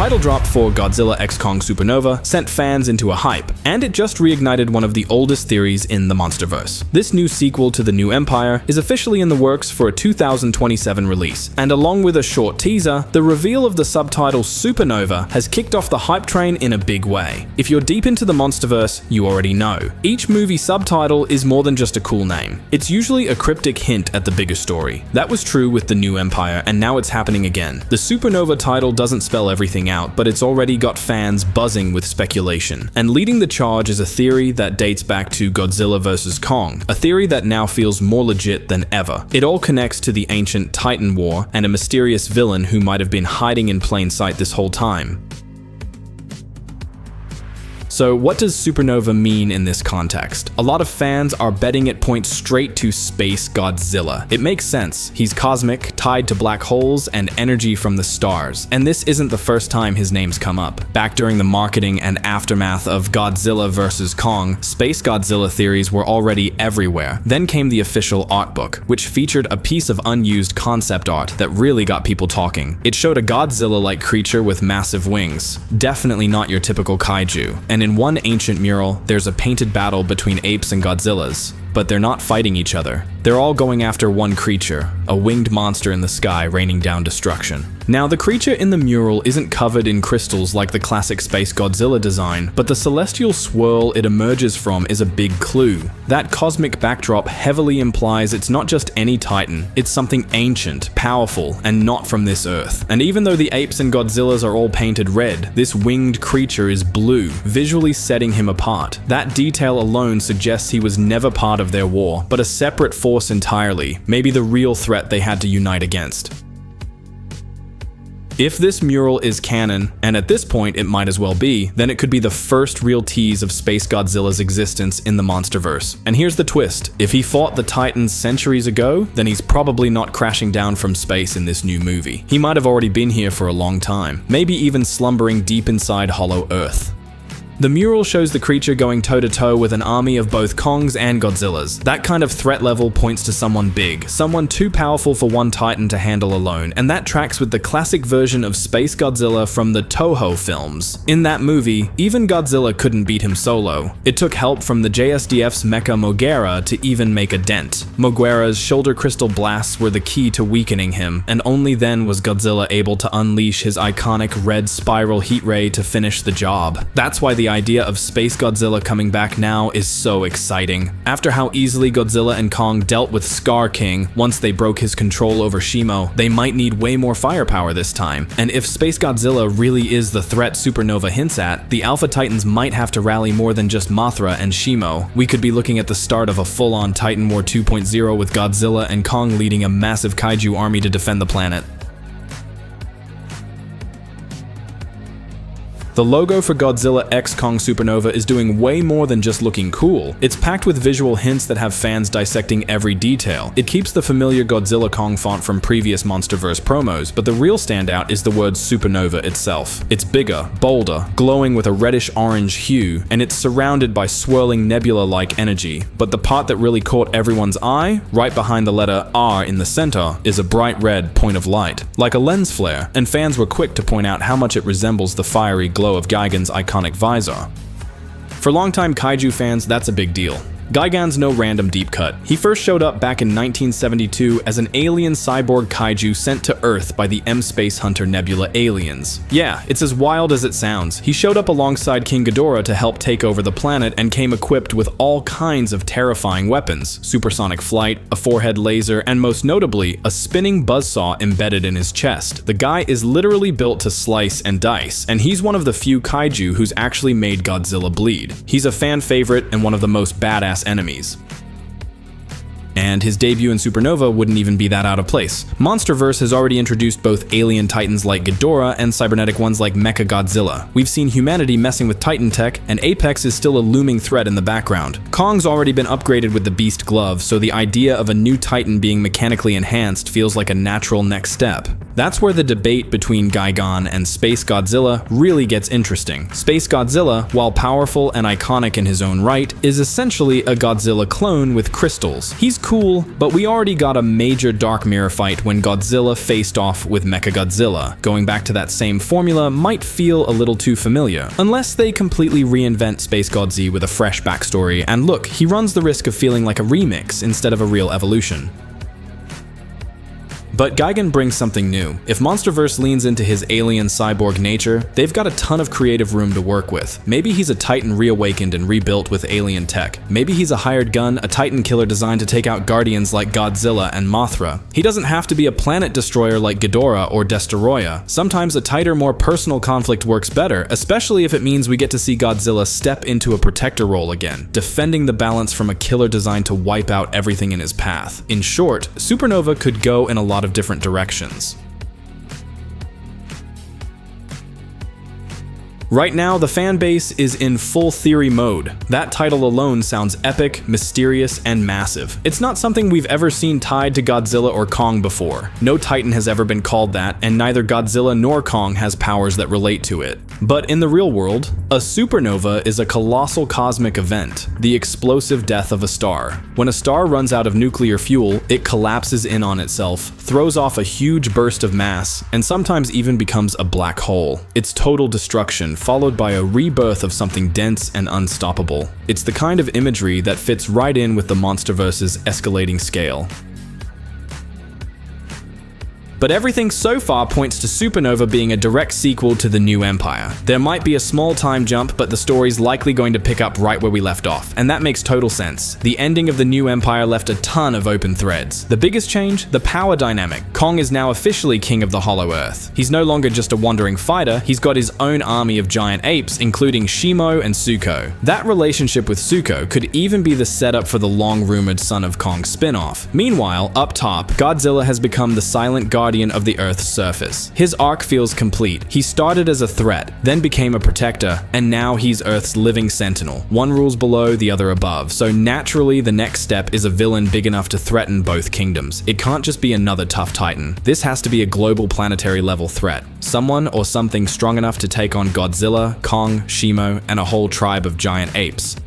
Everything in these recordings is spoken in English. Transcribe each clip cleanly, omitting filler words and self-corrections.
title drop for Godzilla x Kong Supernova sent fans into a hype, and it just reignited one of the oldest theories in the MonsterVerse. This new sequel to the New Empire is officially in the works for a 2027 release, and along with a short teaser, the reveal of the subtitle Supernova has kicked off the hype train in a big way. If you're deep into the MonsterVerse, you already know. Each movie subtitle is more than just a cool name. It's usually a cryptic hint at the bigger story. That was true with the New Empire, and now it's happening again. The Supernova title doesn't spell everything out, but it's already got fans buzzing with speculation. And leading the charge is a theory that dates back to Godzilla vs. Kong, a theory that now feels more legit than ever. It all connects to the ancient Titan War and a mysterious villain who might have been hiding in plain sight this whole time. So what does Supernova mean in this context? A lot of fans are betting it points straight to SpaceGodzilla. It makes sense. He's cosmic, tied to black holes and energy from the stars. And this isn't the first time his name's come up. Back during the marketing and aftermath of Godzilla vs. Kong, SpaceGodzilla theories were already everywhere. Then came the official art book, which featured a piece of unused concept art that really got people talking. It showed a Godzilla-like creature with massive wings. Definitely not your typical kaiju. And in one ancient mural, there's a painted battle between apes and Godzillas, but they're not fighting each other. They're all going after one creature, a winged monster in the sky raining down destruction. Now, the creature in the mural isn't covered in crystals like the classic SpaceGodzilla design, but the celestial swirl it emerges from is a big clue. That cosmic backdrop heavily implies it's not just any Titan, it's something ancient, powerful, and not from this Earth. And even though the apes and Godzillas are all painted red, this winged creature is blue, visually setting him apart. That detail alone suggests he was never part of their war, but a separate force entirely, maybe the real threat they had to unite against. If this mural is canon, and at this point it might as well be, then it could be the first real tease of SpaceGodzilla's existence in the MonsterVerse. And here's the twist: if he fought the Titans centuries ago, then he's probably not crashing down from space in this new movie. He might have already been here for a long time, maybe even slumbering deep inside Hollow Earth. The mural shows the creature going toe-to-toe with an army of both Kongs and Godzillas. That kind of threat level points to someone big, someone too powerful for one Titan to handle alone, and that tracks with the classic version of SpaceGodzilla from the Toho films. In that movie, even Godzilla couldn't beat him solo. It took help from the JSDF's mecha Moguera to even make a dent. Moguera's shoulder crystal blasts were the key to weakening him, and only then was Godzilla able to unleash his iconic red spiral heat ray to finish the job. That's why the idea of SpaceGodzilla coming back now is so exciting. After how easily Godzilla and Kong dealt with Scar King once they broke his control over Shimo, they might need way more firepower this time. And if SpaceGodzilla really is the threat Supernova hints at, the Alpha Titans might have to rally more than just Mothra and Shimo. We could be looking at the start of a full-on Titan War 2.0 with Godzilla and Kong leading a massive kaiju army to defend the planet. The logo for Godzilla x Kong Supernova is doing way more than just looking cool. It's packed with visual hints that have fans dissecting every detail. It keeps the familiar Godzilla Kong font from previous MonsterVerse promos, but the real standout is the word Supernova itself. It's bigger, bolder, glowing with a reddish-orange hue, and it's surrounded by swirling nebula-like energy. But the part that really caught everyone's eye, right behind the letter R in the center, is a bright red point of light, like a lens flare, and fans were quick to point out how much it resembles the fiery glow of Gigan's iconic visor. For longtime kaiju fans, that's a big deal. Gigan's no random deep cut. He first showed up back in 1972 as an alien cyborg kaiju sent to Earth by the M-Space Hunter Nebula aliens. Yeah, it's as wild as it sounds. He showed up alongside King Ghidorah to help take over the planet and came equipped with all kinds of terrifying weapons: supersonic flight, a forehead laser, and most notably, a spinning buzzsaw embedded in his chest. The guy is literally built to slice and dice, and he's one of the few kaiju who's actually made Godzilla bleed. He's a fan favorite and one of the most badass enemies. And his debut in Supernova wouldn't even be that out of place. MonsterVerse has already introduced both alien titans like Ghidorah and cybernetic ones like Mechagodzilla. We've seen humanity messing with Titan tech, and Apex is still a looming threat in the background. Kong's already been upgraded with the Beast Glove, so the idea of a new Titan being mechanically enhanced feels like a natural next step. That's where the debate between Gigan and SpaceGodzilla really gets interesting. SpaceGodzilla, while powerful and iconic in his own right, is essentially a Godzilla clone with crystals. He's cool, but we already got a major Dark Mirror fight when Godzilla faced off with Mechagodzilla. Going back to that same formula might feel a little too familiar, unless they completely reinvent SpaceGodzilla with a fresh backstory, and look, he runs the risk of feeling like a remix instead of a real evolution. But Gigan brings something new. If MonsterVerse leans into his alien cyborg nature, they've got a ton of creative room to work with. Maybe he's a Titan reawakened and rebuilt with alien tech. Maybe he's a hired gun, a Titan killer designed to take out guardians like Godzilla and Mothra. He doesn't have to be a planet destroyer like Ghidorah or Destoroyah. Sometimes a tighter, more personal conflict works better, especially if it means we get to see Godzilla step into a protector role again, defending the balance from a killer designed to wipe out everything in his path. In short, Supernova could go in a lot of different directions. Right now, the fan base is in full theory mode. That title alone sounds epic, mysterious, and massive. It's not something we've ever seen tied to Godzilla or Kong before. No Titan has ever been called that, and neither Godzilla nor Kong has powers that relate to it. But in the real world, a supernova is a colossal cosmic event, the explosive death of a star. When a star runs out of nuclear fuel, it collapses in on itself, throws off a huge burst of mass, and sometimes even becomes a black hole. It's total destruction, followed by a rebirth of something dense and unstoppable. It's the kind of imagery that fits right in with the MonsterVerse's escalating scale. But everything so far points to Supernova being a direct sequel to The New Empire. There might be a small time jump, but the story's likely going to pick up right where we left off, and that makes total sense. The ending of The New Empire left a ton of open threads. The biggest change? The power dynamic. Kong is now officially king of the Hollow Earth. He's no longer just a wandering fighter, he's got his own army of giant apes, including Shimo and Zuko. That relationship with Zuko could even be the setup for the long-rumored Son of Kong spin-off. Meanwhile, up top, Godzilla has become the silent guardian of the Earth's surface. His arc feels complete. He started as a threat, then became a protector, and now he's Earth's living sentinel. One rules below, the other above, so naturally the next step is a villain big enough to threaten both kingdoms. It can't just be another tough Titan. This has to be a global planetary level threat. Someone or something strong enough to take on Godzilla, Kong, Shimo, and a whole tribe of giant apes.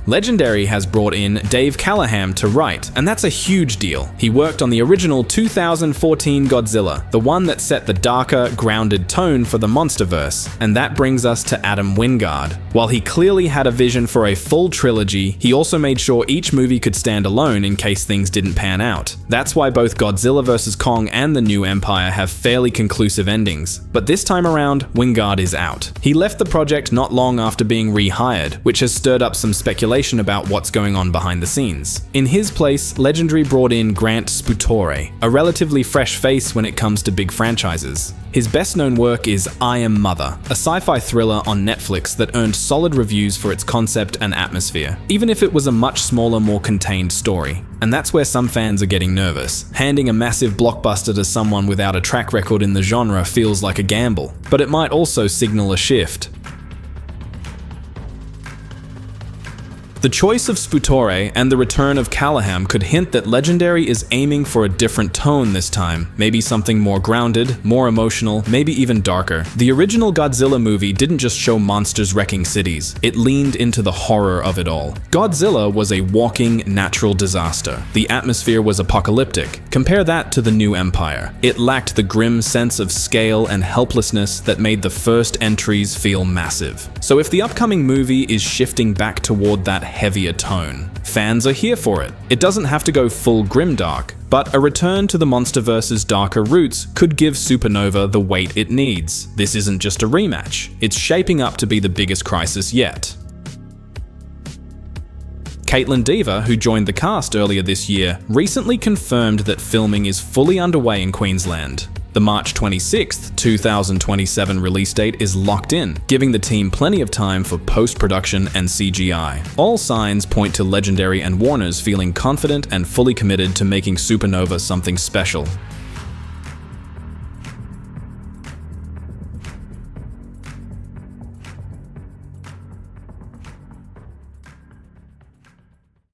Legendary has brought in Dave Callaham to write, and that's a huge deal. He worked on the original 2014 Godzilla, the one that set the darker, grounded tone for the MonsterVerse, and that brings us to Adam Wingard. While he clearly had a vision for a full trilogy, he also made sure each movie could stand alone in case things didn't pan out. That's why both Godzilla vs. Kong and The New Empire have fairly conclusive endings. But this time around, Wingard is out. He left the project not long after being rehired, which has stirred up some speculation about what's going on behind the scenes. In his place, Legendary brought in Grant Sputore, a relatively fresh face when it comes to big franchises. His best-known work is I Am Mother, a sci-fi thriller on Netflix that earned solid reviews for its concept and atmosphere, even if it was a much smaller, more contained story. And that's where some fans are getting nervous. Handing a massive blockbuster to someone without a track record in the genre feels like a gamble, but it might also signal a shift. The choice of Sputore and the return of Callaham could hint that Legendary is aiming for a different tone this time, maybe something more grounded, more emotional, maybe even darker. The original Godzilla movie didn't just show monsters wrecking cities, it leaned into the horror of it all. Godzilla was a walking natural disaster. The atmosphere was apocalyptic. Compare that to The New Empire. It lacked the grim sense of scale and helplessness that made the first entries feel massive. So if the upcoming movie is shifting back toward that heavier tone, fans are here for it. It doesn't have to go full grimdark, but a return to the MonsterVerse's darker roots could give Supernova the weight it needs. This isn't just a rematch, it's shaping up to be the biggest crisis yet. Caitlin Dever, who joined the cast earlier this year, recently confirmed that filming is fully underway in Queensland. The March 26, 2027 release date is locked in, giving the team plenty of time for post-production and CGI. All signs point to Legendary and Warner's feeling confident and fully committed to making Supernova something special.